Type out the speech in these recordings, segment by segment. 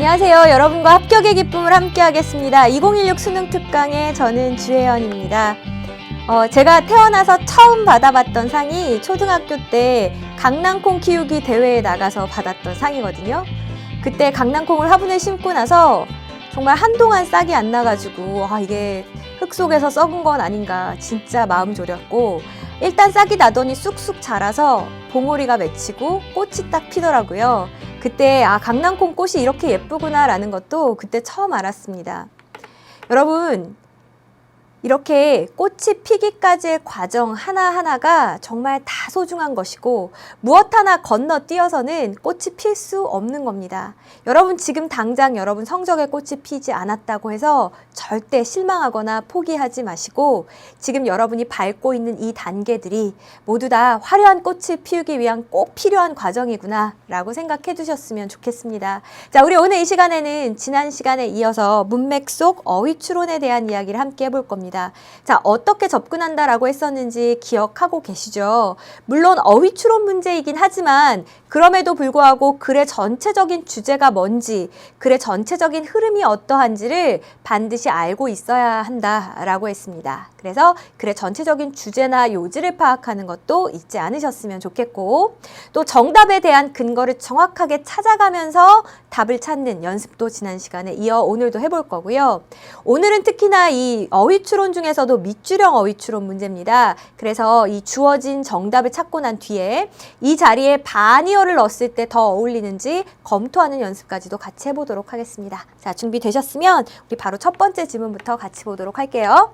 안녕하세요. 여러분과 합격의 기쁨을 함께 하겠습니다. 2016 수능 특강의 저는 주혜연입니다. 제가 태어나서 처음 받아봤던 상이 초등학교 때 강낭콩 키우기 대회에 나가서 받았던 상이거든요. 그때 강낭콩을 화분에 심고 나서 정말 한동안 싹이 안 나가지고 이게 흙 속에서 썩은 건 아닌가 진짜 마음 졸였고, 일단 싹이 나더니 쑥쑥 자라서 봉오리가 맺히고 꽃이 딱 피더라고요. 그때 강낭콩 꽃이 이렇게 예쁘구나 라는 것도 그때 처음 알았습니다. 여러분, 이렇게 꽃이 피기까지의 과정 하나하나가 정말 다 소중한 것이고, 무엇 하나 건너뛰어서는 꽃이 필 수 없는 겁니다. 여러분, 지금 당장 여러분 성적에 꽃이 피지 않았다고 해서 절대 실망하거나 포기하지 마시고, 지금 여러분이 밟고 있는 이 단계들이 모두 다 화려한 꽃을 피우기 위한 꼭 필요한 과정이구나 라고 생각해 두셨으면 좋겠습니다. 자, 우리 오늘 이 시간에는 지난 시간에 이어서 문맥 속 어휘추론에 대한 이야기를 함께 해볼 겁니다. 자, 어떻게 접근한다라고 했었는지 기억하고 계시죠? 물론 어휘추론 문제이긴 하지만 그럼에도 불구하고 글의 전체적인 주제가 뭔지, 글의 전체적인 흐름이 어떠한지를 반드시 알고 있어야 한다라고 했습니다. 그래서 글의 전체적인 주제나 요지를 파악하는 것도 잊지 않으셨으면 좋겠고, 또 정답에 대한 근거를 정확하게 찾아가면서 답을 찾는 연습도 지난 시간에 이어 오늘도 해볼 거고요. 오늘은 특히나 이 어휘추론 중에서도 밑줄형 어휘추론 문제입니다. 그래서 이 주어진 정답을 찾고 난 뒤에 이 자리에 반이어를 넣었을 때 더 어울리는지 검토하는 연습까지도 같이 해보도록 하겠습니다. 자, 준비되셨으면 우리 바로 첫 번째 질문부터 같이 보도록 할게요.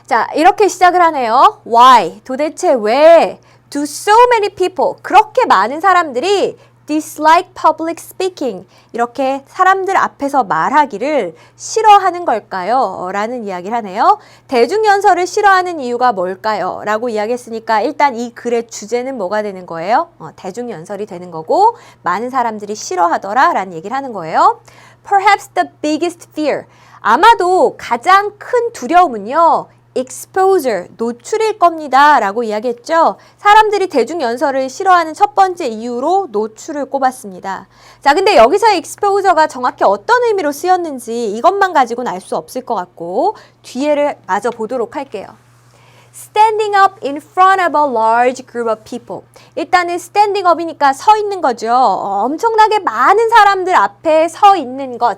자, 이렇게 시작을 하네요. Why? 도대체 왜 do so many people, 그렇게 많은 사람들이 dislike public speaking, 이렇게 사람들 앞에서 말하기를 싫어하는 걸까요? 라는 이야기를 하네요. 대중연설을 싫어하는 이유가 뭘까요? 라고 이야기했으니까 일단 이 글의 주제는 뭐가 되는 거예요? 대중연설이 되는 거고, 많은 사람들이 싫어하더라 라는 얘기를 하는 거예요. Perhaps the biggest fear, 아마도 가장 큰 두려움은요, exposure, 노출일 겁니다 라고 이야기했죠. 사람들이 대중연설을 싫어하는 첫 번째 이유로 노출을 꼽았습니다. 자, 근데 여기서의 exposure가 정확히 어떤 의미로 쓰였는지 이것만 가지고는 알 수 없을 것 같고, 뒤에를 마저 보도록 할게요. Standing up in front of a large group of people. 일단은 standing up이니까 서 있는 거죠. 엄청나게 많은 사람들 앞에 서 있는 것.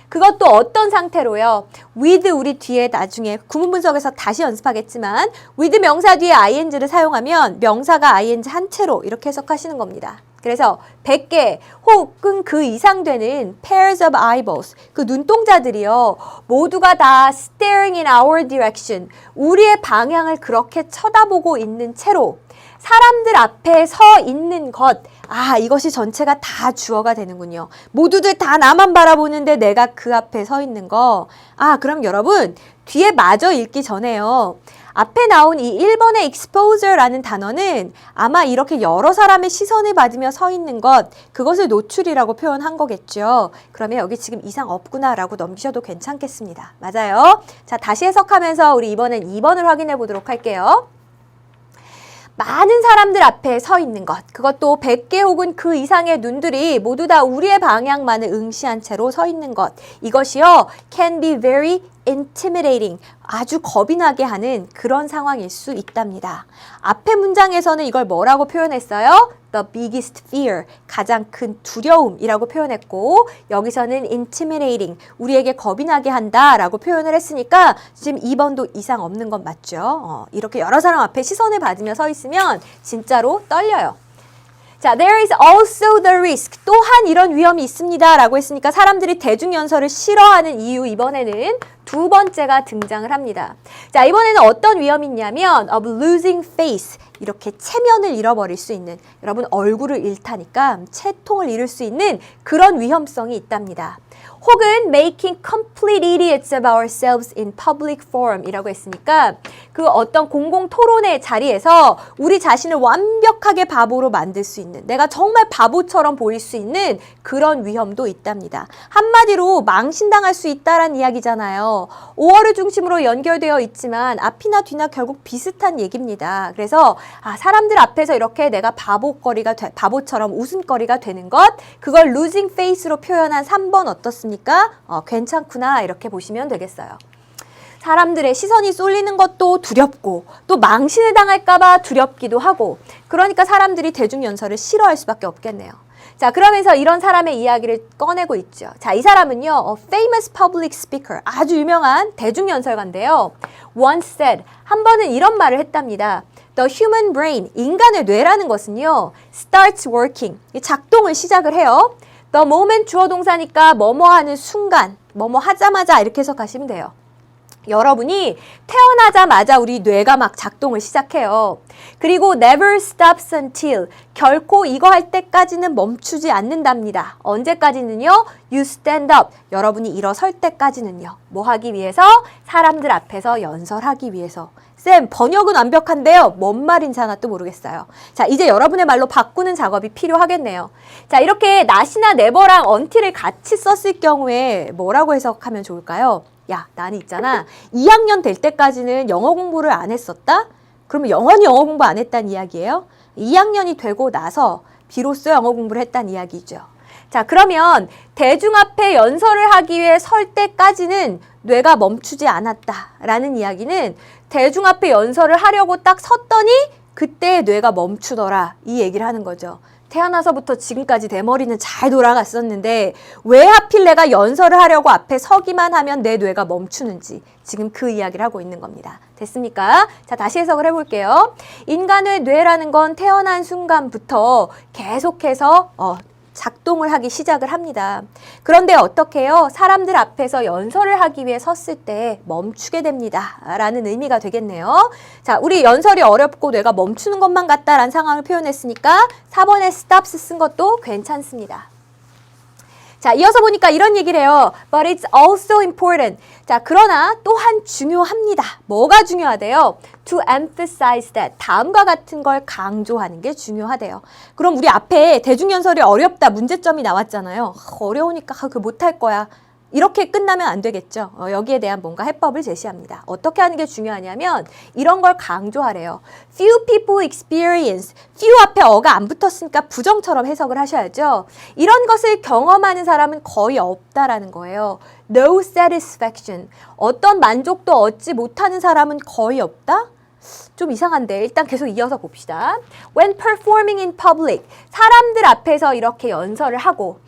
그것도 어떤 상태로요? with, 우리 뒤에 나중에 구문 분석에서 다시 연습하겠지만 with 명사 뒤에 ing를 사용하면 명사가 ing 한 채로 이렇게 해석하시는 겁니다. 그래서 100개 혹은 그 이상 되는 pairs of eyeballs, 그 눈동자들이요, 모두가 다 staring in our direction, 우리의 방향을 그렇게 쳐다보고 있는 채로 사람들 앞에 서 있는 것, 이것이 전체가 다 주어가 되는군요. 모두들 다 나만 바라보는데 내가 그 앞에 서 있는 거. 그럼 여러분, 뒤에 마저 읽기 전에요, 앞에 나온 이 1번의 exposure라는 단어는 아마 이렇게 여러 사람의 시선을 받으며 서 있는 것, 그것을 노출이라고 표현한 거겠죠. 그러면 여기 지금 이상 없구나 라고 넘기셔도 괜찮겠습니다. 맞아요. 자, 다시 해석하면서 우리 이번엔 2번을 확인해 보도록 할게요. 많은 사람들 앞에 서 있는 것, 그것도 100개 혹은 그 이상의 눈들이 모두 다 우리의 방향만을 응시한 채로 서 있는 것, 이것이요, can be very intimidating, 아주 겁이 나게 하는 그런 상황일 수 있답니다. 앞에 문장에서는 이걸 뭐라고 표현했어요? The biggest fear, 가장 큰 두려움이라고 표현했고, 여기서는 intimidating, 우리에게 겁이 나게 한다 라고 표현을 했으니까 지금 2번도 이상 없는 건 맞죠? 이렇게 여러 사람 앞에 시선을 받으며 서 있으면 진짜로 떨려요. 자, there is also the risk, 또한 이런 위험이 있습니다 라고 했으니까 사람들이 대중연설을 싫어하는 이유, 이번에는 두 번째가 등장을 합니다. 자, 이번에는 어떤 위험이 있냐면 of losing face, 이렇게 체면을 잃어버릴 수 있는, 여러분 얼굴을 잃다니까 체통을 잃을 수 있는 그런 위험성이 있답니다. 혹은 making complete idiots of ourselves in public forum 이라고 했으니까 그 어떤 공공 토론의 자리에서 우리 자신을 완벽하게 바보로 만들 수 있는, 내가 정말 바보처럼 보일 수 있는 그런 위험도 있답니다. 한마디로 망신당할 수 있다라는 이야기잖아요. 5월을 중심으로 연결되어 있지만 앞이나 뒤나 결국 비슷한 얘기입니다. 그래서 사람들 앞에서 이렇게 내가 바보처럼 웃음거리가 되는 것, 그걸 losing face로 표현한 3번 어떻습니까? 괜찮구나 이렇게 보시면 되겠어요. 사람들의 시선이 쏠리는 것도 두렵고 또 망신을 당할까봐 두렵기도 하고, 그러니까 사람들이 대중연설을 싫어할 수밖에 없겠네요. 자, 그러면서 이런 사람의 이야기를 꺼내고 있죠. 자, 이 사람은요, famous public speaker, 아주 유명한 대중연설가인데요. Once said, 한 번은 이런 말을 했답니다. The human brain, 인간의 뇌라는 것은요, starts working, 작동을 시작을 해요. The moment 주어 동사니까 뭐뭐 하는 순간, 뭐뭐 하자마자 이렇게 해석하시면 돼요. 여러분이 태어나자마자 우리 뇌가 막 작동을 시작해요. 그리고 never stops until, 결코 이거 할 때까지는 멈추지 않는답니다. 언제까지는요? You stand up, 여러분이 일어설 때까지는요. 뭐 하기 위해서? 사람들 앞에서 연설하기 위해서. 쌤, 번역은 완벽한데요. 뭔 말인지 하나도 모르겠어요. 자, 이제 여러분의 말로 바꾸는 작업이 필요하겠네요. 자, 이렇게 not이나 never랑 until을 같이 썼을 경우에 뭐라고 해석하면 좋을까요? 야, 나는 있잖아. 2학년 될 때까지는 영어 공부를 안 했었다? 그러면 영원히 영어 공부 안 했다는 이야기예요? 2학년이 되고 나서 비로소 영어 공부를 했다는 이야기죠. 자, 그러면 대중 앞에 연설을 하기 위해 설 때까지는 뇌가 멈추지 않았다라는 이야기는 대중 앞에 연설을 하려고 딱 섰더니 그때 뇌가 멈추더라, 이 얘기를 하는 거죠. 태어나서부터 지금까지 내 머리는 잘 돌아갔었는데 왜 하필 내가 연설을 하려고 앞에 서기만 하면 내 뇌가 멈추는지, 지금 그 이야기를 하고 있는 겁니다. 됐습니까? 자, 다시 해석을 해볼게요. 인간의 뇌라는 건 태어난 순간부터 계속해서 작동을 하기 시작을 합니다. 그런데 어떻게 해요? 사람들 앞에서 연설을 하기 위해 섰을 때 멈추게 됩니다. 라는 의미가 되겠네요. 자, 우리 연설이 어렵고 뇌가 멈추는 것만 같다라는 상황을 표현했으니까 4번에 stops 쓴 것도 괜찮습니다. 자, 이어서 보니까 이런 얘기를 해요. But it's also important. 자, 그러나 또한 중요합니다. 뭐가 중요하대요? To emphasize that. 다음과 같은 걸 강조하는 게 중요하대요. 그럼 우리 앞에 대중연설이 어렵다, 문제점이 나왔잖아요. 어려우니까 그거 못할 거야. 이렇게 끝나면 안 되겠죠. 여기에 대한 뭔가 해법을 제시합니다. 어떻게 하는 게 중요하냐면 이런 걸 강조하래요. Few people experience. few 앞에 어가 안 붙었으니까 부정처럼 해석을 하셔야죠. 이런 것을 경험하는 사람은 거의 없다라는 거예요. No satisfaction. 어떤 만족도 얻지 못하는 사람은 거의 없다? 좀 이상한데 일단 계속 이어서 봅시다. When performing in public, 사람들 앞에서 이렇게 연설을 하고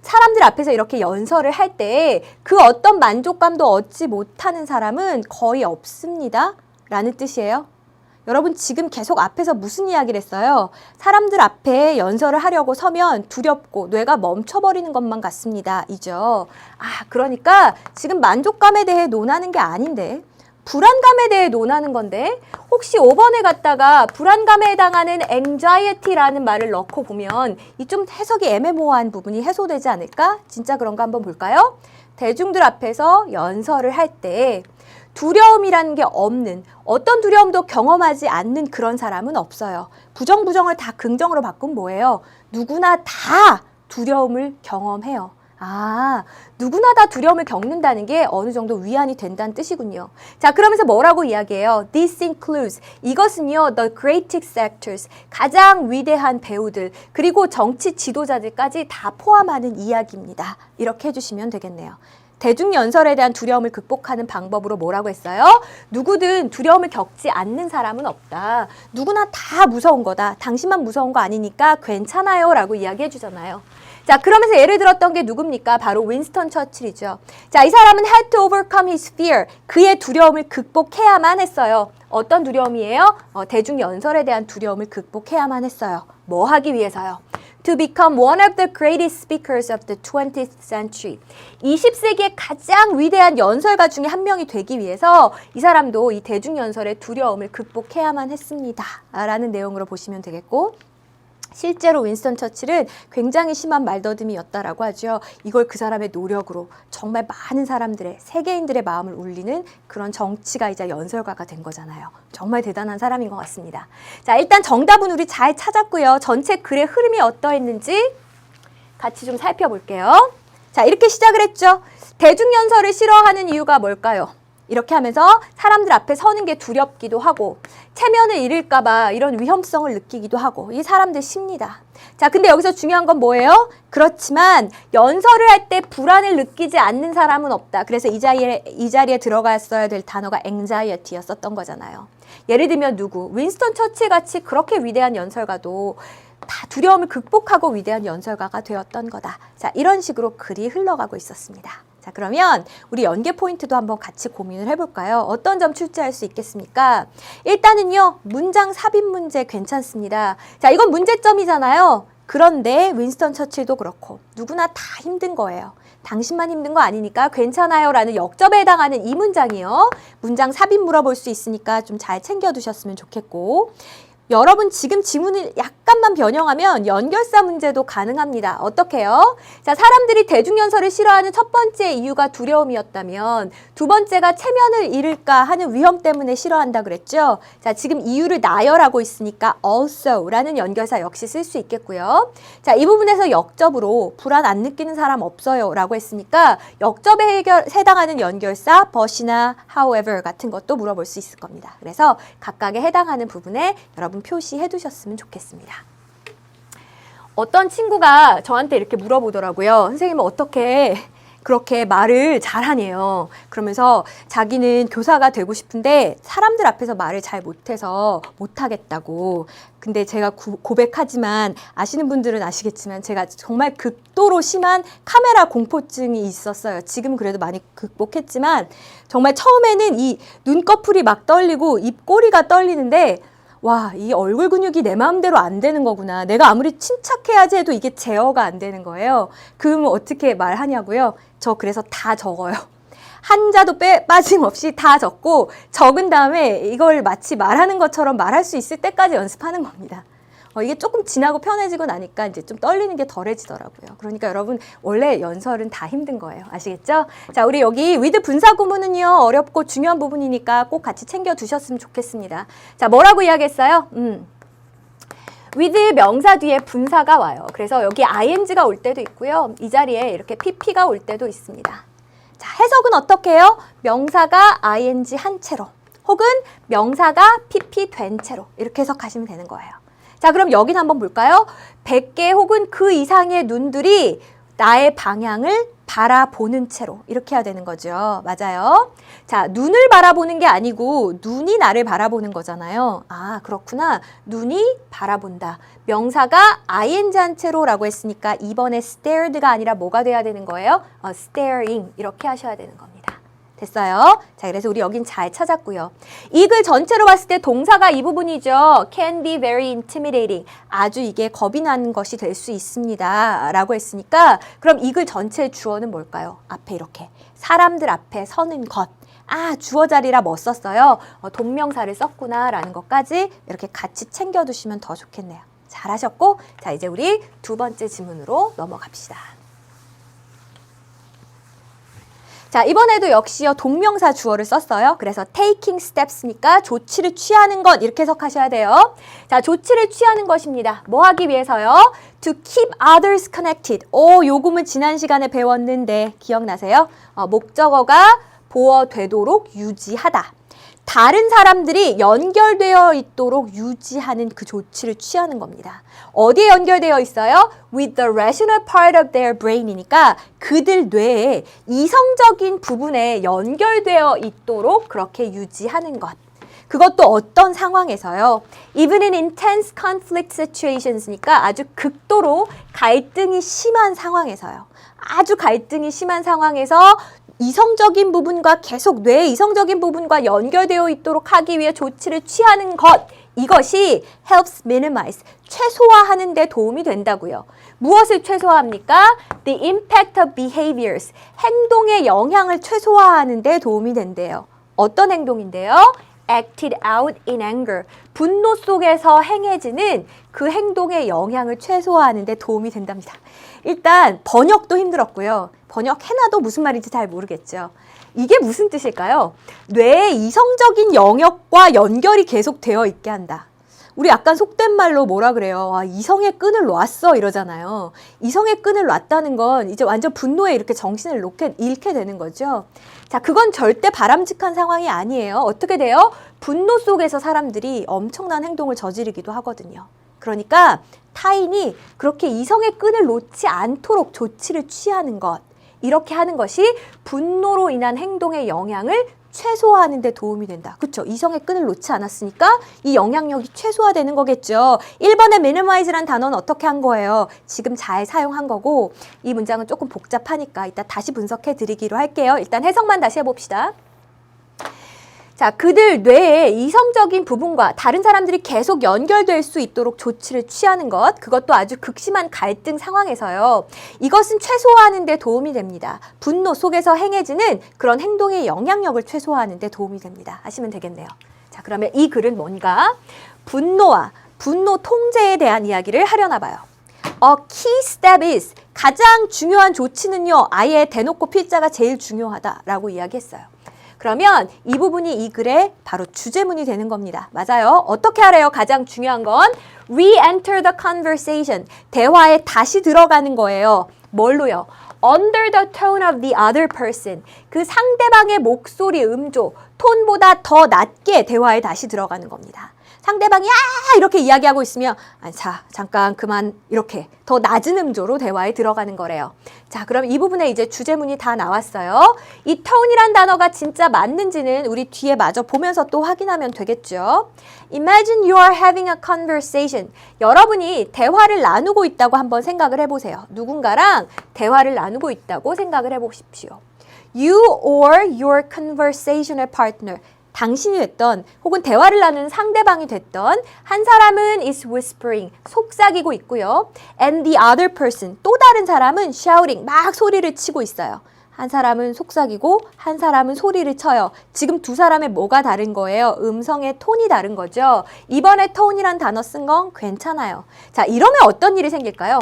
사람들 앞에서 이렇게 연설을 할 때 그 어떤 만족감도 얻지 못하는 사람은 거의 없습니다. 라는 뜻이에요. 여러분 지금 계속 앞에서 무슨 이야기를 했어요? 사람들 앞에 연설을 하려고 서면 두렵고 뇌가 멈춰버리는 것만 같습니다. 이죠. 그러니까 지금 만족감에 대해 논하는 게 아닌데 불안감에 대해 논하는 건데, 혹시 5번에 갔다가 불안감에 해당하는 anxiety라는 말을 넣고 보면 이 좀 해석이 애매모호한 부분이 해소되지 않을까? 진짜 그런가 한번 볼까요? 대중들 앞에서 연설을 할 때 두려움이라는 게 없는, 어떤 두려움도 경험하지 않는 그런 사람은 없어요. 부정을 다 긍정으로 바꾸면 뭐예요? 누구나 다 두려움을 경험해요. 누구나 다 두려움을 겪는다는 게 어느 정도 위안이 된다는 뜻이군요. 자, 그러면서 뭐라고 이야기해요? This includes, 이것은요, the greatest actors, 가장 위대한 배우들, 그리고 정치 지도자들까지 다 포함하는 이야기입니다. 이렇게 해주시면 되겠네요. 대중연설에 대한 두려움을 극복하는 방법으로 뭐라고 했어요? 누구든 두려움을 겪지 않는 사람은 없다. 누구나 다 무서운 거다. 당신만 무서운 거 아니니까 괜찮아요. 라고 이야기해 주잖아요. 자, 그러면서 예를 들었던 게 누굽니까? 바로 윈스턴 처칠이죠. 자, 이 사람은 had to overcome his fear. 그의 두려움을 극복해야만 했어요. 어떤 두려움이에요? 대중연설에 대한 두려움을 극복해야만 했어요. 뭐 하기 위해서요? To become one of the greatest speakers of the 20th century. 20세기의 가장 위대한 연설가 중에 한 명이 되기 위해서 이 사람도 이 대중연설의 두려움을 극복해야만 했습니다. 라는 내용으로 보시면 되겠고, 실제로 윈스턴 처칠은 굉장히 심한 말더듬이었다라고 하죠. 이걸 그 사람의 노력으로 정말 많은 사람들의, 세계인들의 마음을 울리는 그런 정치가이자 연설가가 된 거잖아요. 정말 대단한 사람인 것 같습니다. 자, 일단 정답은 우리 잘 찾았고요. 전체 글의 흐름이 어떠했는지 같이 좀 살펴볼게요. 자, 이렇게 시작을 했죠. 대중연설을 싫어하는 이유가 뭘까요? 이렇게 하면서 사람들 앞에 서는 게 두렵기도 하고 체면을 잃을까 봐 이런 위험성을 느끼기도 하고 이 사람들 심리다. 자, 근데 여기서 중요한 건 뭐예요? 그렇지만 연설을 할 때 불안을 느끼지 않는 사람은 없다. 그래서 이 자리에 들어갔어야 될 단어가 anxiety였었던 거잖아요. 예를 들면 누구? 윈스턴 처칠 같이 그렇게 위대한 연설가도 다 두려움을 극복하고 위대한 연설가가 되었던 거다. 자, 이런 식으로 글이 흘러가고 있었습니다. 자, 그러면 우리 연계 포인트도 한번 같이 고민을 해볼까요? 어떤 점 출제할 수 있겠습니까? 일단은요, 문장 삽입 문제 괜찮습니다. 자, 이건 문제점이잖아요. 그런데 윈스턴 처칠도 그렇고 누구나 다 힘든 거예요. 당신만 힘든 거 아니니까 괜찮아요 라는 역접에 해당하는 이 문장이요. 문장 삽입 물어볼 수 있으니까 좀 잘 챙겨두셨으면 좋겠고, 여러분 지금 지문을 약간만 변형하면 연결사 문제도 가능합니다. 어떻게 해요? 자, 사람들이 대중연설을 싫어하는 첫 번째 이유가 두려움이었다면 두 번째가 체면을 잃을까 하는 위험 때문에 싫어한다 그랬죠? 자, 지금 이유를 나열하고 있으니까 also라는 연결사 역시 쓸 수 있겠고요. 자, 이 부분에서 역접으로 불안 안 느끼는 사람 없어요 라고 했으니까 역접에 해당하는 연결사 but이나 however 같은 것도 물어볼 수 있을 겁니다. 그래서 각각에 해당하는 부분에 여러분 표시해 두셨으면 좋겠습니다. 어떤 친구가 저한테 이렇게 물어보더라고요. 선생님은 어떻게 그렇게 말을 잘하네요. 그러면서 자기는 교사가 되고 싶은데 사람들 앞에서 말을 잘 못해서 못하겠다고. 근데 제가 고백하지만 아시는 분들은 아시겠지만 제가 정말 극도로 심한 카메라 공포증이 있었어요. 지금 그래도 많이 극복했지만 정말 처음에는 이 눈꺼풀이 막 떨리고 입꼬리가 떨리는데 와, 이 얼굴 근육이 내 마음대로 안 되는 거구나. 내가 아무리 침착해야지 해도 이게 제어가 안 되는 거예요. 그러면 어떻게 말하냐고요? 저 그래서 다 적어요. 한자도 빠짐없이 다 적고 적은 다음에 이걸 마치 말하는 것처럼 말할 수 있을 때까지 연습하는 겁니다. 이게 조금 지나고 편해지고 나니까 이제 좀 떨리는 게 덜해지더라고요. 그러니까 여러분 원래 연설은 다 힘든 거예요. 아시겠죠? 자, 우리 여기 with 분사 구문은요 어렵고 중요한 부분이니까 꼭 같이 챙겨 두셨으면 좋겠습니다. 자, 뭐라고 이야기했어요? with 명사 뒤에 분사가 와요. 그래서 여기 ing가 올 때도 있고요. 이 자리에 이렇게 pp가 올 때도 있습니다. 자, 해석은 어떻게 해요? 명사가 ing 한 채로 혹은 명사가 pp 된 채로 이렇게 해석하시면 되는 거예요. 자, 그럼 여긴 한번 볼까요? 100개 혹은 그 이상의 눈들이 나의 방향을 바라보는 채로 이렇게 해야 되는 거죠. 맞아요. 자, 눈을 바라보는 게 아니고 눈이 나를 바라보는 거잖아요. 아, 그렇구나. 눈이 바라본다. 명사가 ing 한 채로라고 했으니까 이번에 stared가 아니라 뭐가 돼야 되는 거예요? staring 이렇게 하셔야 되는 겁니다. 됐어요? 자, 그래서 우리 여긴 잘 찾았고요. 이 글 전체로 봤을 때 동사가 이 부분이죠. can be very intimidating. 아주 이게 겁이 나는 것이 될 수 있습니다. 라고 했으니까 그럼 이 글 전체의 주어는 뭘까요? 앞에 이렇게 사람들 앞에 서는 것. 아, 주어 자리라 뭐 썼어요? 동명사를 썼구나 라는 것까지 이렇게 같이 챙겨두시면 더 좋겠네요. 잘하셨고, 자, 이제 우리 두 번째 지문으로 넘어갑시다. 자, 이번에도 역시요 동명사 주어를 썼어요. 그래서 taking steps니까 조치를 취하는 것 이렇게 해석하셔야 돼요. 자, 조치를 취하는 것입니다. 뭐 하기 위해서요? To keep others connected. 요금은 지난 시간에 배웠는데 기억나세요? 목적어가 보어되도록 유지하다. 다른 사람들이 연결되어 있도록 유지하는 그 조치를 취하는 겁니다. 어디에 연결되어 있어요? With the rational part of their brain이니까 그들 뇌에 이성적인 부분에 연결되어 있도록 그렇게 유지하는 것. 그것도 어떤 상황에서요? Even in intense conflict situations니까 아주 극도로 갈등이 심한 상황에서요. 아주 갈등이 심한 상황에서 이성적인 부분과 계속 뇌의 이성적인 부분과 연결되어 있도록 하기 위해 조치를 취하는 것, 이것이 helps minimize, 최소화하는 데 도움이 된다고요. 무엇을 최소화합니까? The impact of behaviors, 행동의 영향을 최소화하는 데 도움이 된대요. 어떤 행동인데요? acted out in anger. 분노 속에서 행해지는 그 행동의 영향을 최소화하는 데 도움이 된답니다. 일단 번역도 힘들었고요. 번역해놔도 무슨 말인지 잘 모르겠죠. 이게 무슨 뜻일까요? 뇌의 이성적인 영역과 연결이 계속 되어 있게 한다. 우리 약간 속된 말로 뭐라 그래요? 아, 이성의 끈을 놨어 이러잖아요. 이성의 끈을 놨다는 건 이제 완전 분노에 이렇게 정신을 잃게 되는 거죠. 자, 그건 절대 바람직한 상황이 아니에요. 어떻게 돼요? 분노 속에서 사람들이 엄청난 행동을 저지르기도 하거든요. 그러니까 타인이 그렇게 이성의 끈을 놓지 않도록 조치를 취하는 것, 이렇게 하는 것이 분노로 인한 행동의 영향을 최소화하는 데 도움이 된다. 그렇죠? 이성의 끈을 놓지 않았으니까 이 영향력이 최소화되는 거겠죠. 1번의 minimize란 단어는 어떻게 한 거예요? 지금 잘 사용한 거고 이 문장은 조금 복잡하니까 이따 다시 분석해 드리기로 할게요. 일단 해석만 다시 해봅시다. 자, 그들 뇌의 이성적인 부분과 다른 사람들이 계속 연결될 수 있도록 조치를 취하는 것, 그것도 아주 극심한 갈등 상황에서요. 이것은 최소화하는 데 도움이 됩니다. 분노 속에서 행해지는 그런 행동의 영향력을 최소화하는 데 도움이 됩니다. 하시면 되겠네요. 자, 그러면 이 글은 뭔가? 분노와 분노 통제에 대한 이야기를 하려나 봐요. A key step is, 가장 중요한 조치는요, 아예 대놓고 필자가 제일 중요하다라고 이야기했어요. 그러면 이 부분이 이 글의 바로 주제문이 되는 겁니다. 맞아요. 어떻게 하래요? 가장 중요한 건 re-enter the conversation. 대화에 다시 들어가는 거예요. 뭘로요? Under the tone of the other person. 그 상대방의 목소리 음조, 톤보다 더 낮게 대화에 다시 들어가는 겁니다. 상대방이 이렇게 이야기하고 있으면 자, 잠깐 그만 이렇게 더 낮은 음조로 대화에 들어가는 거래요. 자, 그럼 이 부분에 이제 주제문이 다 나왔어요. 이 tone이란 단어가 진짜 맞는지는 우리 뒤에 마저 보면서 또 확인하면 되겠죠. Imagine you are having a conversation. 여러분이 대화를 나누고 있다고 한번 생각을 해보세요. 누군가랑 대화를 나누고 있다고 생각을 해보십시오. You or your conversational partner. 당신이 됐던 혹은 대화를 나누는 상대방이 됐던 한 사람은 is whispering, 속삭이고 있고요. And the other person, 또 다른 사람은 shouting, 막 소리를 치고 있어요. 한 사람은 속삭이고 한 사람은 소리를 쳐요. 지금 두 사람의 뭐가 다른 거예요? 음성의 톤이 다른 거죠. 이번에 톤이란 단어 쓴 건 괜찮아요. 자, 이러면 어떤 일이 생길까요?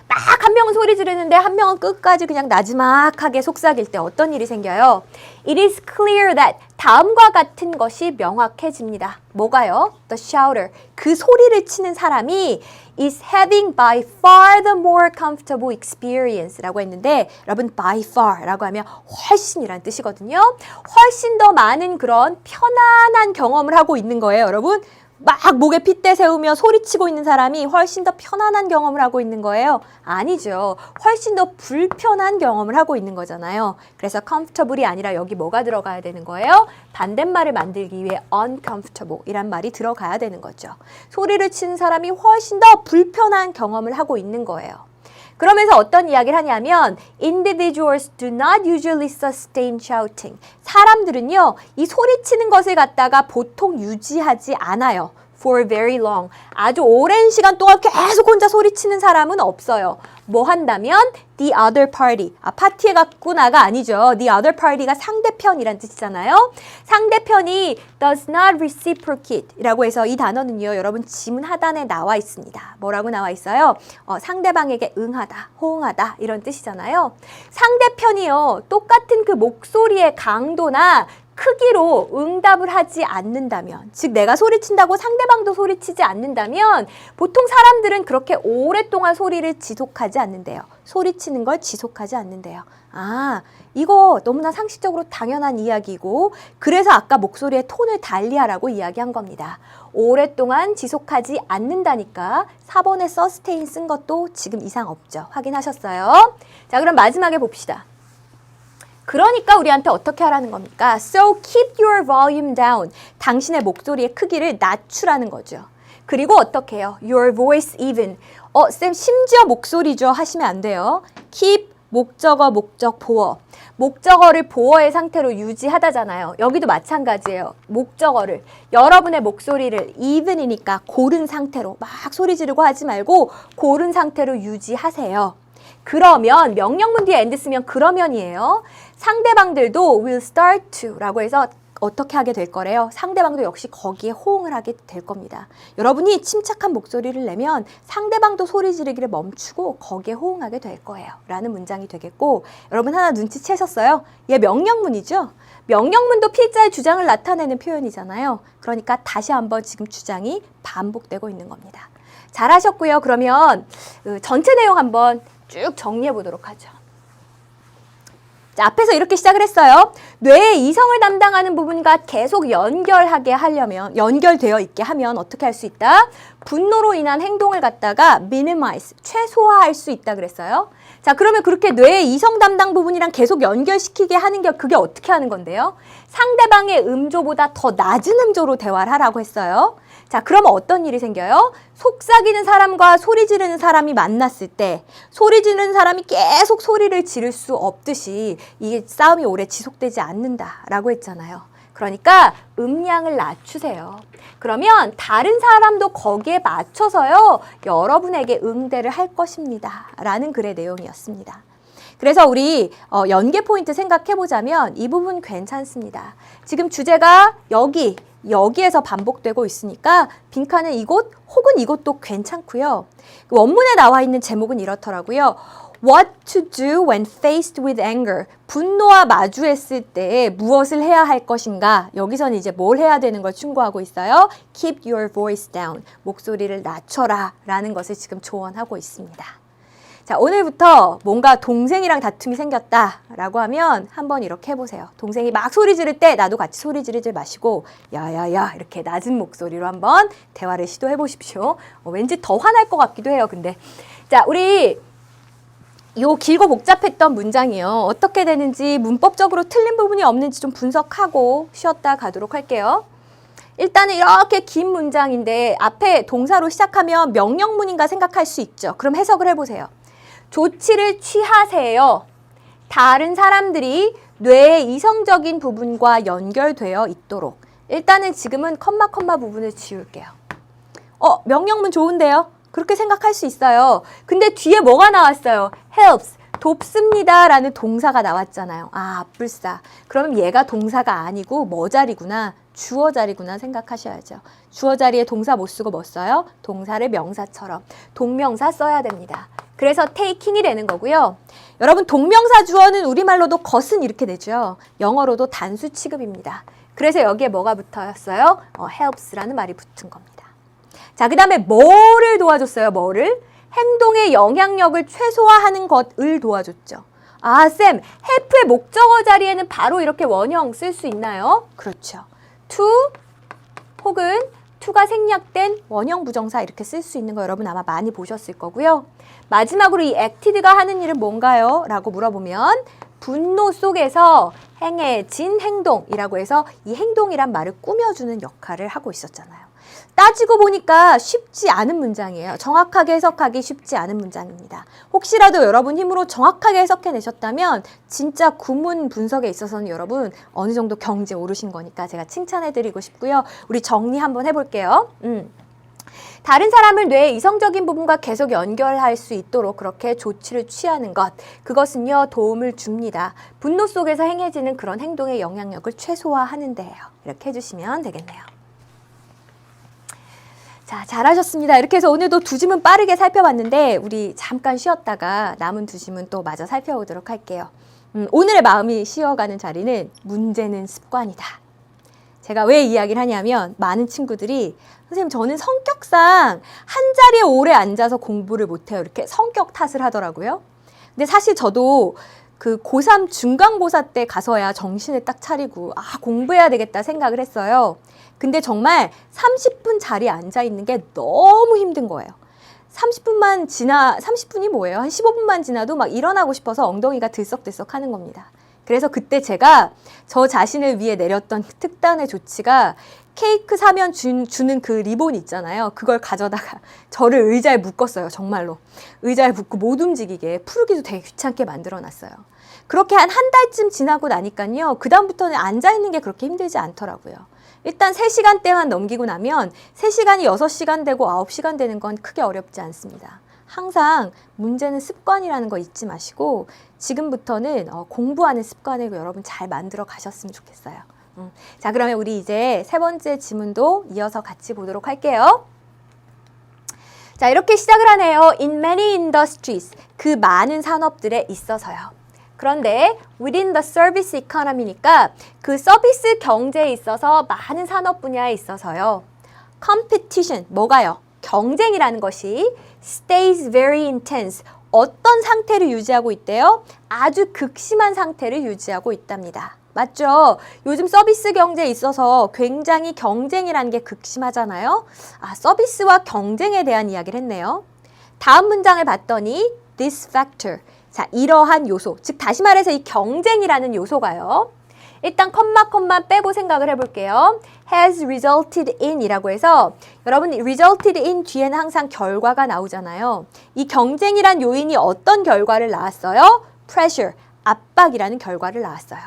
막 한 명은 소리 지르는데 한 명은 끝까지 그냥 나지막하게 속삭일 때 어떤 일이 생겨요? It is clear that 다음과 같은 것이 명확해집니다. 뭐가요? The shouter. 그 소리를 치는 사람이 is having by far the more comfortable experience 라고 했는데 여러분 by far 라고 하면 훨씬이란 뜻이거든요. 훨씬 더 많은 그런 편안한 경험을 하고 있는 거예요, 여러분. 막 목에 핏대 세우며 소리치고 있는 사람이 훨씬 더 편안한 경험을 하고 있는 거예요? 아니죠. 훨씬 더 불편한 경험을 하고 있는 거잖아요. 그래서 comfortable이 아니라 여기 뭐가 들어가야 되는 거예요? 반대말을 만들기 위해 uncomfortable 이란 말이 들어가야 되는 거죠. 소리를 치는 사람이 훨씬 더 불편한 경험을 하고 있는 거예요. 그러면서 어떤 이야기를 하냐면 individuals do not usually sustain shouting. 사람들은요, 이 소리치는 것을 갖다가 보통 유지하지 않아요. for very long. 아주 오랜 시간 동안 계속 혼자 소리치는 사람은 없어요. 뭐 한다면 the other party. 파티에 갔구나가 아니죠. the other party가 상대편이란 뜻이잖아요. 상대편이 does not reciprocate 이라고 해서 이 단어는요, 여러분 지문 하단에 나와 있습니다. 뭐라고 나와 있어요? 상대방에게 응하다, 호응하다 이런 뜻이잖아요. 상대편이요, 똑같은 그 목소리의 강도나 크기로 응답을 하지 않는다면, 즉 내가 소리친다고 상대방도 소리치지 않는다면 보통 사람들은 그렇게 오랫동안 소리를 지속하지 않는데요. 소리치는 걸 지속하지 않는데요. 아, 이거 너무나 상식적으로 당연한 이야기고 그래서 아까 목소리의 톤을 달리하라고 이야기한 겁니다. 오랫동안 지속하지 않는다니까 4번에 sustain 쓴 것도 지금 이상 없죠. 확인하셨어요? 자, 그럼 마지막에 봅시다. 그러니까 우리한테 어떻게 하라는 겁니까? So keep your volume down. 당신의 목소리의 크기를 낮추라는 거죠. 그리고 어떻게 해요? Your voice even. 쌤 심지어 목소리죠. 하시면 안 돼요. keep 목적어, 목적, 보어. 목적어를 보어의 상태로 유지하다잖아요. 여기도 마찬가지예요. 목적어를, 여러분의 목소리를 even이니까 고른 상태로 막 소리 지르고 하지 말고 고른 상태로 유지하세요. 그러면 명령문 뒤에 and 쓰면 그러면이에요. 상대방들도 will start to 라고 해서 어떻게 하게 될 거래요? 상대방도 역시 거기에 호응을 하게 될 겁니다. 여러분이 침착한 목소리를 내면 상대방도 소리 지르기를 멈추고 거기에 호응하게 될 거예요. 라는 문장이 되겠고, 여러분 하나 눈치채셨어요? 얘 명령문이죠? 명령문도 필자의 주장을 나타내는 표현이잖아요. 그러니까 다시 한번 지금 주장이 반복되고 있는 겁니다. 잘하셨고요. 그러면 전체 내용 한번 쭉 정리해 보도록 하죠. 자, 앞에서 이렇게 시작을 했어요. 뇌의 이성을 담당하는 부분과 계속 연결하게 하려면, 연결되어 있게 하면 어떻게 할 수 있다? 분노로 인한 행동을 갖다가 minimize, 최소화할 수 있다 그랬어요. 자, 그러면 그렇게 뇌의 이성 담당 부분이랑 계속 연결시키게 하는 게 그게 어떻게 하는 건데요? 상대방의 음조보다 더 낮은 음조로 대화를 하라고 했어요. 자, 그러면 어떤 일이 생겨요? 속삭이는 사람과 소리 지르는 사람이 만났을 때 소리 지르는 사람이 계속 소리를 지를 수 없듯이 이게 싸움이 오래 지속되지 않는다라고 했잖아요. 그러니까 음량을 낮추세요. 그러면 다른 사람도 거기에 맞춰서요, 여러분에게 응대를 할 것입니다. 라는 글의 내용이었습니다. 그래서 우리 연계 포인트 생각해보자면 이 부분 괜찮습니다. 지금 주제가 여기에서 반복되고 있으니까 빈칸은 이곳 혹은 이곳도 괜찮고요. 원문에 나와 있는 제목은 이렇더라고요. What to do when faced with anger. 분노와 마주했을 때 무엇을 해야 할 것인가. 여기서는 이제 뭘 해야 되는 걸 충고하고 있어요. Keep your voice down. 목소리를 낮춰라 라는 것을 지금 조언하고 있습니다. 자, 오늘부터 뭔가 동생이랑 다툼이 생겼다라고 하면 한번 이렇게 해보세요. 동생이 막 소리 지를 때 나도 같이 소리 지르지 마시고 야야야 이렇게 낮은 목소리로 한번 대화를 시도해 보십시오. 왠지 더 화날 것 같기도 해요. 근데 자, 우리 요 길고 복잡했던 문장이요. 어떻게 되는지 문법적으로 틀린 부분이 없는지 좀 분석하고 쉬었다 가도록 할게요. 일단은 이렇게 긴 문장인데 앞에 동사로 시작하면 명령문인가 생각할 수 있죠. 그럼 해석을 해보세요. 조치를 취하세요. 다른 사람들이 뇌의 이성적인 부분과 연결되어 있도록. 일단은 지금은 컴마 부분을 지울게요. 명령문 좋은데요? 그렇게 생각할 수 있어요. 근데 뒤에 뭐가 나왔어요? helps, 돕습니다 라는 동사가 나왔잖아요. 아, 불사. 그럼 얘가 동사가 아니고 뭐 자리구나? 주어 자리구나 생각하셔야죠. 주어 자리에 동사 못 쓰고 뭐 써요? 동사를 명사처럼 동명사 써야 됩니다. 그래서 taking이 되는 거고요. 여러분 동명사 주어는 우리말로도 것은 이렇게 되죠. 영어로도 단수 취급입니다. 그래서 여기에 뭐가 붙었어요? helps라는 말이 붙은 겁니다. 자, 그 다음에 뭐를 도와줬어요? 뭐를? 행동의 영향력을 최소화하는 것을 도와줬죠. 아, 쌤, help의 목적어 자리에는 바로 이렇게 원형 쓸 수 있나요? 그렇죠. to 혹은 to가 생략된 원형 부정사 이렇게 쓸 수 있는 거 여러분 아마 많이 보셨을 거고요. 마지막으로 이 acted가 하는 일은 뭔가요? 라고 물어보면 분노 속에서 행해진 행동이라고 해서 이 행동이란 말을 꾸며주는 역할을 하고 있었잖아요. 따지고 보니까 쉽지 않은 문장이에요. 정확하게 해석하기 쉽지 않은 문장입니다. 혹시라도 여러분 힘으로 정확하게 해석해내셨다면 진짜 구문 분석에 있어서는 여러분 어느 정도 경지에 오르신 거니까 제가 칭찬해드리고 싶고요. 우리 정리 한번 해볼게요. 다른 사람을 뇌의 이성적인 부분과 계속 연결할 수 있도록 그렇게 조치를 취하는 것, 그것은요 도움을 줍니다. 분노 속에서 행해지는 그런 행동의 영향력을 최소화하는 데예요. 이렇게 해주시면 되겠네요. 자, 잘하셨습니다. 이렇게 해서 오늘도 두 지문 빠르게 살펴봤는데 우리 잠깐 쉬었다가 남은 두 지문 또 마저 살펴보도록 할게요. 오늘의 마음이 쉬어가는 자리는 문제는 습관이다. 제가 왜 이야기를 하냐면 많은 친구들이 선생님 저는 성격상 한 자리에 오래 앉아서 공부를 못해요. 이렇게 성격 탓을 하더라고요. 근데 사실 저도 그 고3 중간고사 때 가서야 정신을 딱 차리고 공부해야 되겠다 생각을 했어요. 근데 정말 30분 자리에 앉아 있는 게 너무 힘든 거예요. 30분이 뭐예요? 한 15분만 지나도 막 일어나고 싶어서 엉덩이가 들썩들썩 하는 겁니다. 그래서 그때 제가 저 자신을 위해 내렸던 특단의 조치가 케이크 사면 주는 그 리본 있잖아요. 그걸 가져다가 저를 의자에 묶었어요. 정말로. 의자에 묶고 못 움직이게 풀기도 되게 귀찮게 만들어놨어요. 그렇게 한 달쯤 지나고 나니까요. 그 다음부터는 앉아있는 게 그렇게 힘들지 않더라고요. 일단 3시간대만 넘기고 나면 3시간이 6시간 되고 9시간 되는 건 크게 어렵지 않습니다. 항상 문제는 습관이라는 거 잊지 마시고 지금부터는 공부하는 습관을 여러분 잘 만들어 가셨으면 좋겠어요. 자, 그러면 우리 이제 세 번째 지문도 이어서 같이 보도록 할게요. 자, 이렇게 시작을 하네요. In many industries, 그 많은 산업들에 있어서요. 그런데 within the service economy니까 그 서비스 경제에 있어서 많은 산업 분야에 있어서요. competition, 뭐가요? 경쟁이라는 것이 stays very intense, 어떤 상태를 유지하고 있대요? 아주 극심한 상태를 유지하고 있답니다. 맞죠? 요즘 서비스 경제에 있어서 굉장히 경쟁이라는 게 극심하잖아요. 서비스와 경쟁에 대한 이야기를 했네요. 다음 문장을 봤더니 this factor, 자, 이러한 요소, 즉 다시 말해서 이 경쟁이라는 요소가요. 일단 컴마 빼고 생각을 해볼게요. has resulted in 이라고 해서 여러분 resulted in 뒤에는 항상 결과가 나오잖아요. 이 경쟁이란 요인이 어떤 결과를 낳았어요? pressure, 압박이라는 결과를 낳았어요.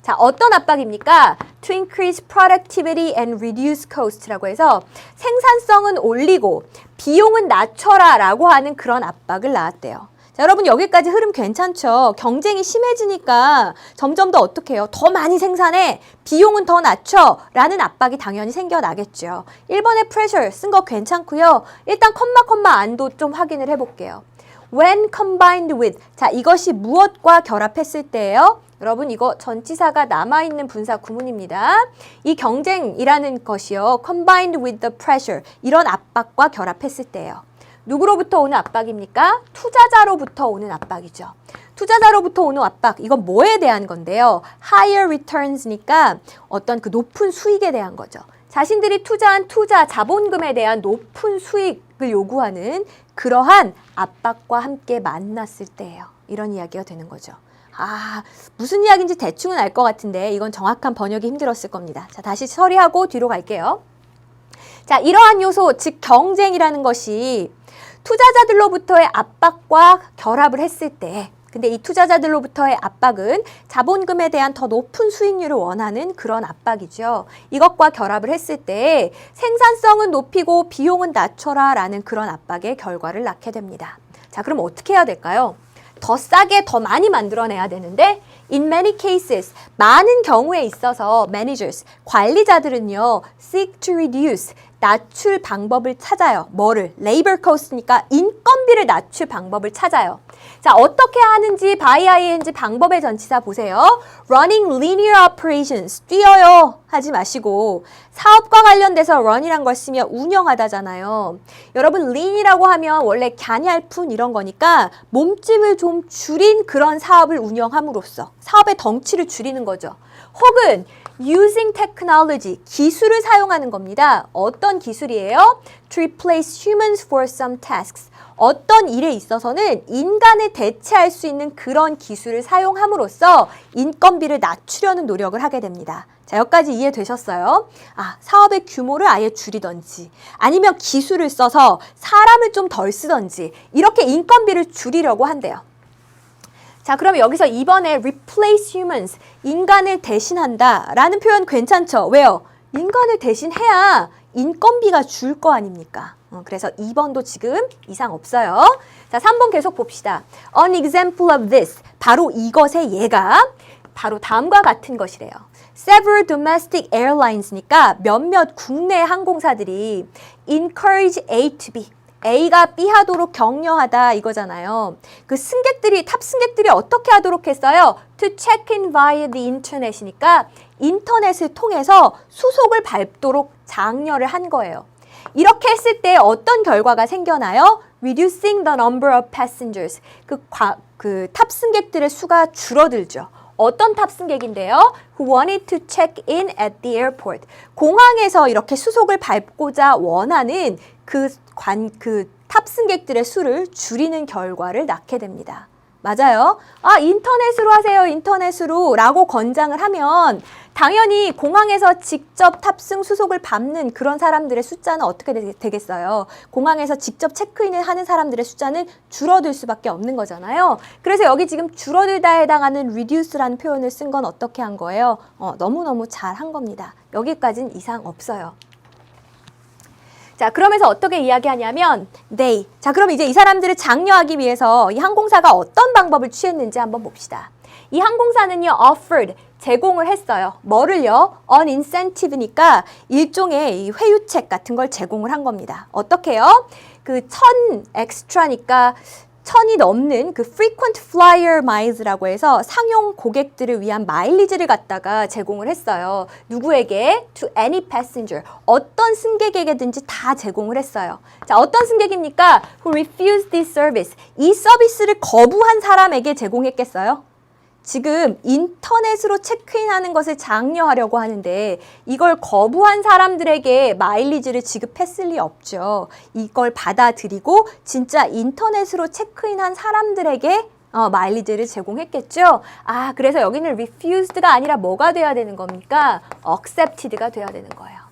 자, 어떤 압박입니까? To increase productivity and reduce cost라고 해서 생산성은 올리고 비용은 낮춰라 라고 하는 그런 압박을 낳았대요. 자, 여러분 여기까지 흐름 괜찮죠? 경쟁이 심해지니까 점점 더 어떻게 해요? 더 많이 생산해, 비용은 더 낮춰 라는 압박이 당연히 생겨나겠죠. 1번에 pressure 쓴 거 괜찮고요. 일단 컴마 안도 좀 확인을 해볼게요. When combined with, 자, 이것이 무엇과 결합했을 때예요? 여러분 이거 전치사가 남아있는 분사 구문입니다. 이 경쟁이라는 것이요. combined with the pressure, 이런 압박과 결합했을 때예요. 누구로부터 오는 압박입니까? 투자자로부터 오는 압박이죠. 투자자로부터 오는 압박, 이건 뭐에 대한 건데요? higher returns니까 어떤 그 높은 수익에 대한 거죠. 자신들이 투자한 투자 자본금에 대한 높은 수익을 요구하는 그러한 압박과 함께 만났을 때예요. 이런 이야기가 되는 거죠. 무슨 이야기인지 대충은 알 것 같은데 이건 정확한 번역이 힘들었을 겁니다. 자, 다시 처리하고 뒤로 갈게요. 자, 이러한 요소, 즉 경쟁이라는 것이 투자자들로부터의 압박과 결합을 했을 때, 근데 이 투자자들로부터의 압박은 자본금에 대한 더 높은 수익률을 원하는 그런 압박이죠. 이것과 결합을 했을 때 생산성은 높이고 비용은 낮춰라 라는 그런 압박의 결과를 낳게 됩니다. 자, 그럼 어떻게 해야 될까요? 더 싸게 더 많이 만들어내야 되는데 in many cases, 많은 경우에 있어서 managers, 관리자들은요 seek to reduce, 낮출 방법을 찾아요. 뭐를? labor cost니까 인건비를 낮출 방법을 찾아요. 자, 어떻게 하는지 by ing 방법의 전치사 보세요. running linear operations, 뛰어요 하지 마시고 사업과 관련돼서 run이란 걸 쓰면 운영하다잖아요. 여러분 lean이라고 하면 원래 갸냘픈 이런 거니까 몸집을 좀 줄인 그런 사업을 운영함으로써 사업의 덩치를 줄이는 거죠. 혹은 using technology, 기술을 사용하는 겁니다. 어떤 기술이에요? To replace humans for some tasks. 어떤 일에 있어서는 인간을 대체할 수 있는 그런 기술을 사용함으로써 인건비를 낮추려는 노력을 하게 됩니다. 자, 여기까지 이해되셨어요? 사업의 규모를 아예 줄이던지 아니면 기술을 써서 사람을 좀 덜 쓰던지 이렇게 인건비를 줄이려고 한대요. 자, 그럼 여기서 2번에 replace humans, 인간을 대신한다 라는 표현 괜찮죠? 왜요? 인간을 대신해야 인건비가 줄 거 아닙니까? 그래서 2번도 지금 이상 없어요. 자, 3번 계속 봅시다. An example of this, 바로 이것의 예가 바로 다음과 같은 것이래요. Several domestic airlines니까 몇몇 국내 항공사들이 encourage A to B, A가 B 하도록 격려하다 이거잖아요. 그 승객들이, 탑 승객들이 어떻게 하도록 했어요? To check in via the internet이니까 인터넷을 통해서 수속을 밟도록 장려를 한 거예요. 이렇게 했을 때 어떤 결과가 생겨나요? Reducing the number of passengers. 그 탑승객들의 수가 줄어들죠. 어떤 탑승객인데요? Who wanted to check in at the airport. 공항에서 이렇게 수속을 밟고자 원하는 그 탑승객들의 수를 줄이는 결과를 낳게 됩니다. 맞아요. 인터넷으로 하세요. 인터넷으로 라고 권장을 하면 당연히 공항에서 직접 탑승 수속을 밟는 그런 사람들의 숫자는 어떻게 되겠어요? 공항에서 직접 체크인을 하는 사람들의 숫자는 줄어들 수밖에 없는 거잖아요. 그래서 여기 지금 줄어들다에 해당하는 reduce라는 표현을 쓴 건 어떻게 한 거예요? 너무너무 잘 한 겁니다. 여기까지는 이상 없어요. 자, 그러면서 어떻게 이야기하냐면 they. 자, 그럼 이제 이 사람들을 장려하기 위해서 이 항공사가 어떤 방법을 취했는지 한번 봅시다. 이 항공사는요 offered, 제공을 했어요. 뭐를요? on incentive니까 일종의 이 회유책 같은 걸 제공을 한 겁니다. 어떻게요? 그 1000 extra니까 1000이 넘는 그 frequent flyer miles라고 해서 상용 고객들을 위한 마일리지를 갖다가 제공을 했어요. 누구에게? To any passenger. 어떤 승객에게든지 다 제공을 했어요. 자, 어떤 승객입니까? Who refused this service. 이 서비스를 거부한 사람에게 제공했겠어요? 지금 인터넷으로 체크인하는 것을 장려하려고 하는데 이걸 거부한 사람들에게 마일리지를 지급했을 리 없죠. 이걸 받아들이고 진짜 인터넷으로 체크인한 사람들에게 마일리지를 제공했겠죠. 아, 그래서 여기는 refused가 아니라 뭐가 돼야 되는 겁니까? accepted가 돼야 되는 거예요.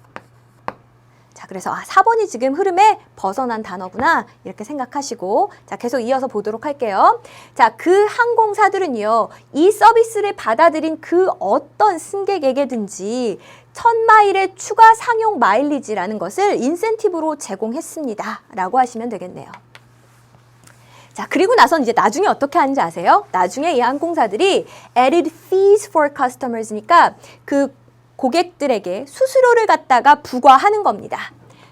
자, 그래서 4번이 지금 흐름에 벗어난 단어구나 이렇게 생각하시고 자, 계속 이어서 보도록 할게요. 자, 그 항공사들은요. 이 서비스를 받아들인 그 어떤 승객에게든지 1000마일의 추가 상용 마일리지라는 것을 인센티브로 제공했습니다. 라고 하시면 되겠네요. 자, 그리고 나선 이제 나중에 어떻게 하는지 아세요? 나중에 이 항공사들이 added fees for customers니까 그 고객들에게 수수료를 갖다가 부과하는 겁니다.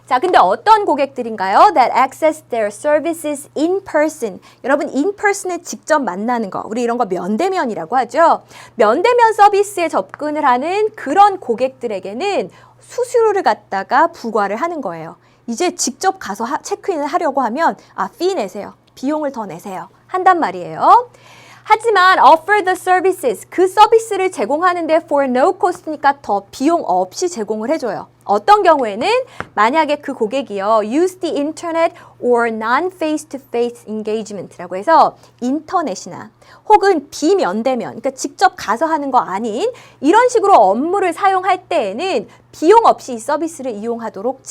자, 근데 어떤 고객들인가요? That access their services in person. 여러분, in person에 직접 만나는 거. 우리 이런 거 면대면이라고 하죠. 면대면 서비스에 접근을 하는 그런 고객들에게는 수수료를 갖다가 부과를 하는 거예요. 이제 직접 가서 체크인을 하려고 하면 fee 내세요. 비용을 더 내세요. 한단 말이에요. 하지만 offer the services, 그 서비스를 제공하는데 for no cost니까 더 비용 없이 제공을 해줘요. 어떤 경우에는 만약에 그 고객이요 use the internet or non-face-to-face engagement라고 해서 인터넷이나 혹은 비면대면, 그러니까 직접 가서 하는 거 아닌 이런 식으로 업무를 사용할 때에는 비용 없이 이 서비스를 이용하도록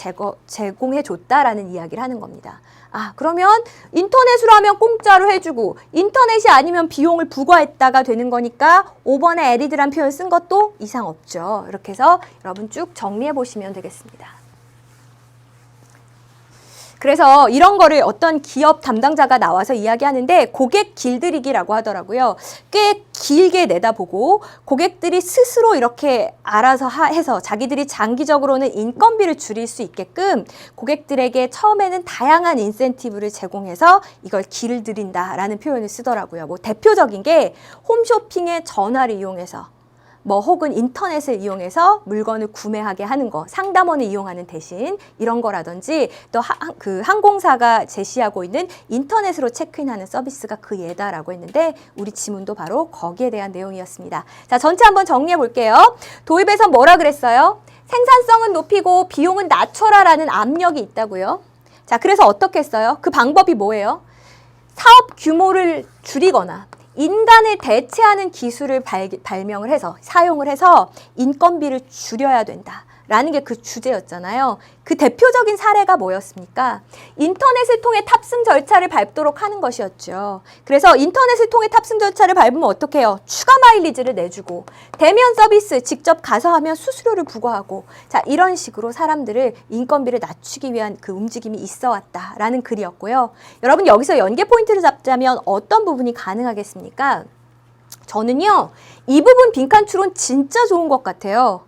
제공해줬다라는 이야기를 하는 겁니다. 아, 그러면 인터넷으로 하면 공짜로 해주고 인터넷이 아니면 비용을 부과했다가 되는 거니까 5번에 added란 표현 쓴 것도 이상 없죠. 이렇게 해서 여러분 쭉 정리해 보시면 되겠습니다. 그래서 이런 거를 어떤 기업 담당자가 나와서 이야기하는데 고객 길들이기라고 하더라고요. 꽤 길게 내다보고 고객들이 스스로 이렇게 알아서 해서 자기들이 장기적으로는 인건비를 줄일 수 있게끔 고객들에게 처음에는 다양한 인센티브를 제공해서 이걸 길들인다라는 표현을 쓰더라고요. 뭐 대표적인 게 홈쇼핑의 전화를 이용해서 뭐 혹은 인터넷을 이용해서 물건을 구매하게 하는 거, 상담원을 이용하는 대신 이런 거라든지 또 그 항공사가 제시하고 있는 인터넷으로 체크인하는 서비스가 그 예다라고 했는데 우리 지문도 바로 거기에 대한 내용이었습니다. 자, 전체 한번 정리해 볼게요. 도입에서 뭐라 그랬어요? 생산성은 높이고 비용은 낮춰라라는 압력이 있다고요. 자, 그래서 어떻게 했어요? 그 방법이 뭐예요? 사업 규모를 줄이거나 인간을 대체하는 기술을 발명을 해서 사용을 해서 인건비를 줄여야 된다라는 게 그 주제였잖아요. 그 대표적인 사례가 뭐였습니까? 인터넷을 통해 탑승 절차를 밟도록 하는 것이었죠. 그래서 인터넷을 통해 탑승 절차를 밟으면 어떻게 해요? 추가 마일리지를 내주고 대면 서비스 직접 가서 하면 수수료를 부과하고 자, 이런 식으로 사람들을 인건비를 낮추기 위한 그 움직임이 있어 왔다라는 글이었고요. 여러분 여기서 연계 포인트를 잡자면 어떤 부분이 가능하겠습니까? 저는요. 이 부분 빈칸 추론 진짜 좋은 것 같아요.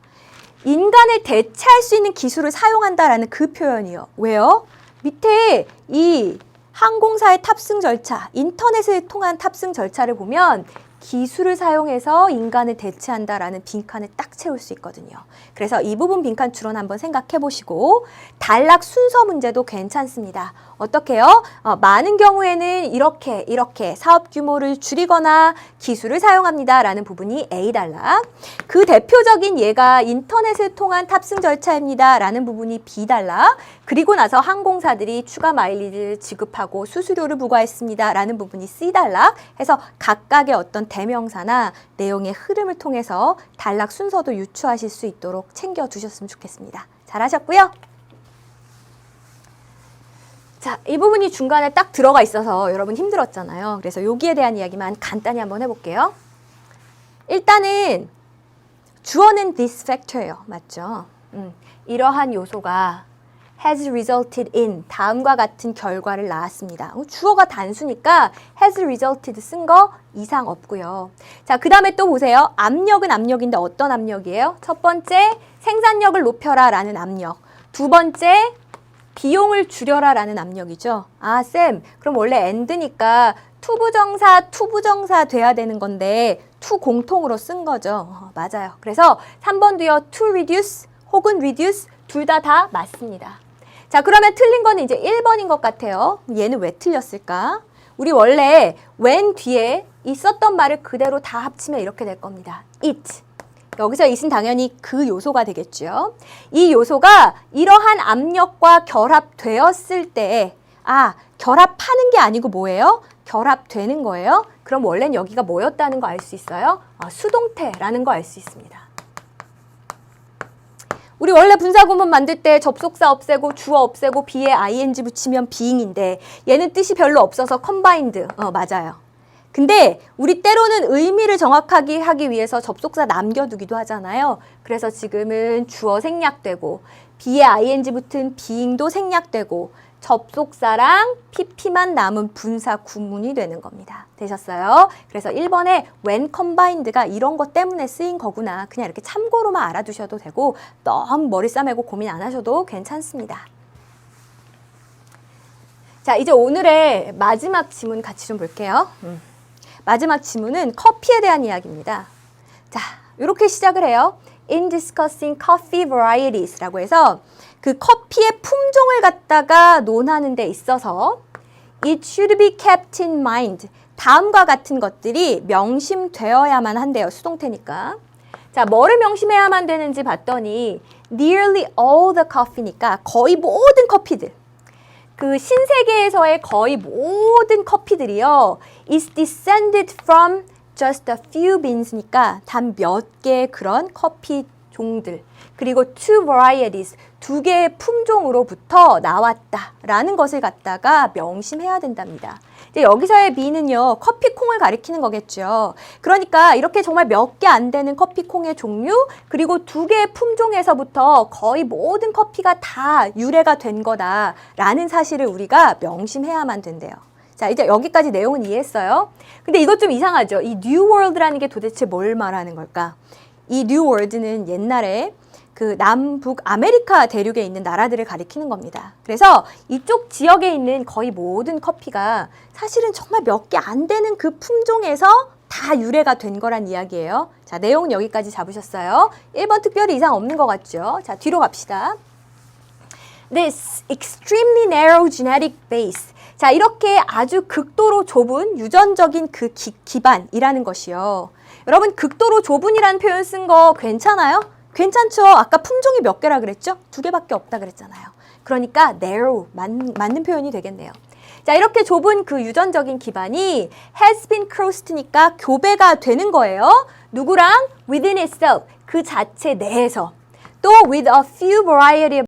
인간을 대체할 수 있는 기술을 사용한다라는 그 표현이요. 왜요? 밑에 이 항공사의 탑승 절차, 인터넷을 통한 탑승 절차를 보면 기술을 사용해서 인간을 대체한다라는 빈칸을 딱 채울 수 있거든요. 그래서 이 부분 빈칸 추론 한번 생각해 보시고 단락 순서 문제도 괜찮습니다. 어떻게 해요? 많은 경우에는 이렇게 사업 규모를 줄이거나 기술을 사용합니다. 라는 부분이 A단락. 그 대표적인 예가 인터넷을 통한 탑승 절차입니다. 라는 부분이 B단락. 그리고 나서 항공사들이 추가 마일리지를 지급하고 수수료를 부과했습니다. 라는 부분이 C단락. 해서 각각의 어떤 대명사나 내용의 흐름을 통해서 단락 순서도 유추하실 수 있도록 챙겨두셨으면 좋겠습니다. 잘하셨고요. 자, 이 부분이 중간에 딱 들어가 있어서 여러분 힘들었잖아요. 그래서 여기에 대한 이야기만 간단히 한번 해볼게요. 일단은 주어는 this factor예요. 맞죠? 이러한 요소가 has resulted in 다음과 같은 결과를 낳았습니다. 주어가 단수니까 has resulted 쓴 거 이상 없고요. 자, 그 다음에 또 보세요. 압력은 압력인데 어떤 압력이에요? 첫 번째, 생산력을 높여라 라는 압력. 두 번째, 비용을 줄여라 라는 압력이죠. 아, 쌤, 그럼 원래 and니까 투부정사 돼야 되는 건데 to 공통으로 쓴 거죠. 맞아요. 그래서 3번도요. to reduce 혹은 reduce 둘 다 맞습니다. 자, 그러면 틀린 거는 이제 1번인 것 같아요. 얘는 왜 틀렸을까? 우리 원래 when 뒤에 있었던 말을 그대로 다 합치면 이렇게 될 겁니다. it. 여기서 it은 당연히 그 요소가 되겠죠. 이 요소가 이러한 압력과 결합되었을 때 결합하는 게 아니고 뭐예요? 결합되는 거예요. 그럼 원래는 여기가 뭐였다는 거 알 수 있어요? 수동태라는 거 알 수 있습니다. 우리 원래 분사구문 만들 때 접속사 없애고 주어 없애고 be에 ing 붙이면 being인데 얘는 뜻이 별로 없어서 combined. 맞아요. 근데 우리 때로는 의미를 정확하게 하기 위해서 접속사 남겨두기도 하잖아요. 그래서 지금은 주어 생략되고 be에 ing 붙은 being도 생략되고 접속사랑 pp만 남은 분사 구문이 되는 겁니다. 되셨어요? 그래서 1번에 when combined가 이런 것 때문에 쓰인 거구나. 그냥 이렇게 참고로만 알아두셔도 되고 너무 머리 싸매고 고민 안 하셔도 괜찮습니다. 자, 이제 오늘의 마지막 지문 같이 좀 볼게요. 마지막 지문은 커피에 대한 이야기입니다. 자, 이렇게 시작을 해요. In discussing coffee varieties라고 해서 그 커피의 품종을 갖다가 논하는 데 있어서 it should be kept in mind. 다음과 같은 것들이 명심되어야만 한대요. 수동태니까. 자, 뭐를 명심해야만 되는지 봤더니 nearly all the coffee니까 거의 모든 커피들. 그 신세계에서의 거의 모든 커피들이요. is descended from just a few beans니까 단 몇 개의 그런 커피 종들. 그리고 two varieties, 두 개의 품종으로부터 나왔다라는 것을 갖다가 명심해야 된답니다. 이제 여기서의 be는요, 커피콩을 가리키는 거겠죠. 그러니까 이렇게 정말 몇 개 안 되는 커피콩의 종류, 그리고 두 개의 품종에서부터 거의 모든 커피가 다 유래가 된 거다라는 사실을 우리가 명심해야만 된대요. 자, 이제 여기까지 내용은 이해했어요. 근데 이것 좀 이상하죠? 이 New World라는 게 도대체 뭘 말하는 걸까? 이 New World는 옛날에 그 남북 아메리카 대륙에 있는 나라들을 가리키는 겁니다. 그래서 이쪽 지역에 있는 거의 모든 커피가 사실은 정말 몇 개 안 되는 그 품종에서 다 유래가 된 거란 이야기예요. 자, 내용은 여기까지 잡으셨어요. 1번 특별히 이상 없는 것 같죠? 자, 뒤로 갑시다. This extremely narrow genetic base. 자, 이렇게 아주 극도로 좁은 유전적인 그 기반이라는 것이요. 여러분, 극도로 좁은이라는 표현 쓴 거 괜찮아요? 괜찮죠? 아까 품종이 몇 개라 그랬죠? 2개밖에 없다 그랬잖아요. 그러니까 narrow, 맞는 표현이 되겠네요. 자, 이렇게 좁은 그 유전적인 기반이 has been crossed니까 교배가 되는 거예요. 누구랑? within itself, 그 자체 내에서. 또 with a few variety of